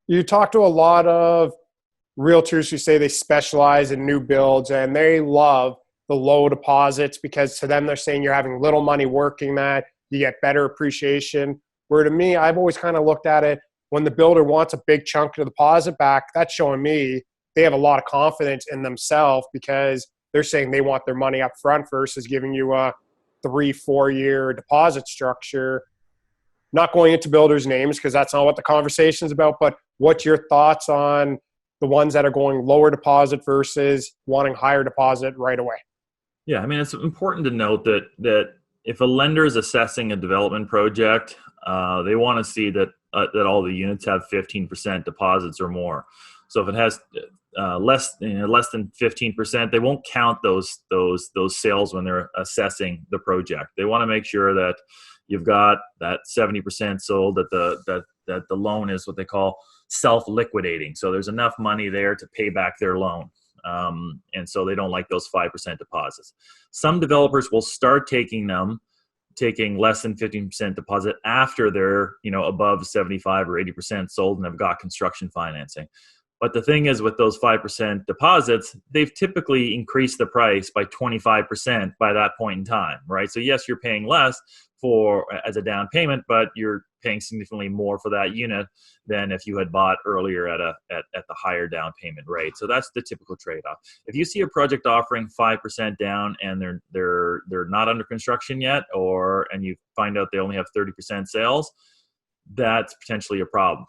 You talk to a lot of realtors who say they specialize in new builds and they love the low deposits because to them they're saying you're having little money working that, you get better appreciation. Where to me, I've always kind of looked at it, when the builder wants a big chunk of the deposit back, that's showing me they have a lot of confidence in themselves because they're saying they want their money up front versus giving you a 3-4 year deposit structure. Not going into builders' names because that's not what the conversation is about, but what's your thoughts on the ones that are going lower deposit versus wanting higher deposit right away? Yeah, I mean, it's important to note that if a lender is assessing a development project, they want to see that all the units have 15% deposits or more. So if it has less than 15%, they won't count those sales when they're assessing the project. They want to make sure that you've got that 70% sold, that the loan is what they call self-liquidating. So there's enough money there to pay back their loan. And so they don't like those 5% deposits. Some developers will start taking less than 15% deposit after they're, above 75 or 80% sold and have got construction financing. But the thing is, with those 5% deposits, they've typically increased the price by 25% by that point in time, right? So yes, you're paying less as a down payment, but you're paying significantly more for that unit than if you had bought earlier at the higher down payment rate. So that's the typical trade-off. If you see a project offering 5% down and they're not under construction yet, and you find out they only have 30% sales, that's potentially a problem.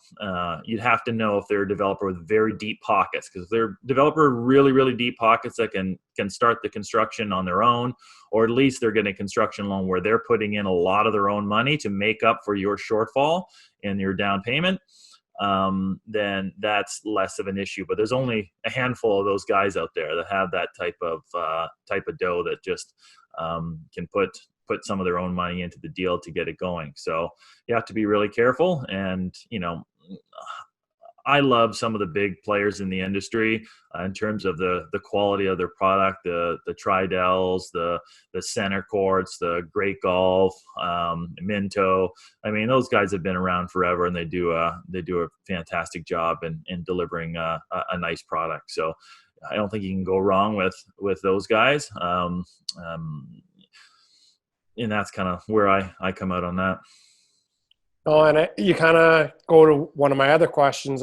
You'd have to know if they're a developer with very deep pockets, because if they're a developer with really, really deep pockets that can start the construction on their own, or at least they're getting a construction loan where they're putting in a lot of their own money to make up for your shortfall in your down payment, then that's less of an issue. But there's only a handful of those guys out there that have that type of dough that just can put some of their own money into the deal to get it going. So you have to be really careful. And, I love some of the big players in the industry in terms of the quality of their product, the Tridells, the Center Courts, the Great Golf, Minto. I mean, those guys have been around forever, and they do a fantastic job in delivering a nice product. So I don't think you can go wrong with those guys. And that's kind of where I come out on that. Oh, and you kind of go to one of my other questions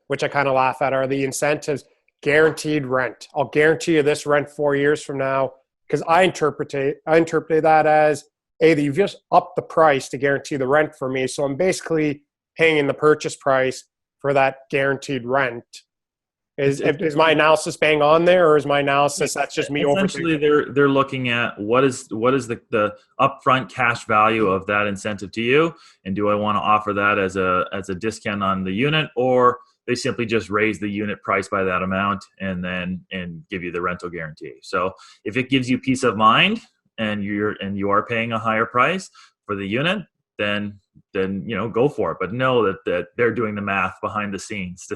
which I kind of laugh at, are the incentives guaranteed rent. I'll guarantee you this rent 4 years from now, because I interpret that as, you've just upped the price to guarantee the rent for me. So I'm basically paying the purchase price for that guaranteed rent. Is my analysis bang on there, or is my analysis that's just me essentially overthinking? They're looking at what is the upfront cash value of that incentive to you, and do I want to offer that as a discount on the unit, or they simply just raise the unit price by that amount and give you the rental guarantee. So if it gives you peace of mind and you are paying a higher price for the unit, then go for it. But know that they're doing the math behind the scenes to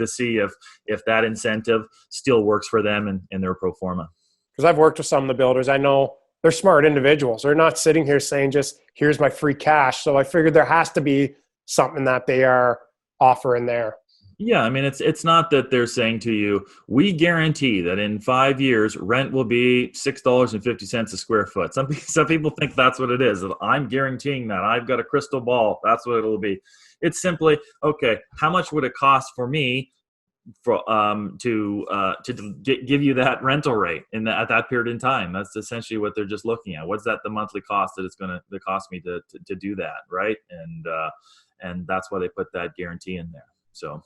see if that incentive still works for them in their pro forma. Because I've worked with some of the builders. I know they're smart individuals. They're not sitting here saying just, here's my free cash. So I figured there has to be something that they are offering there. Yeah, I mean, it's not that they're saying to you, we guarantee that in 5 years rent will be $6.50 a square foot. Some people think that's what it is. I'm guaranteeing that. I've got a crystal ball. That's what it'll be. It's simply, okay, how much would it cost for me to give you that rental rate at that period in time? That's essentially what they're just looking at. What's that the monthly cost that it's going to cost me to do that, right? And that's why they put that guarantee in there. So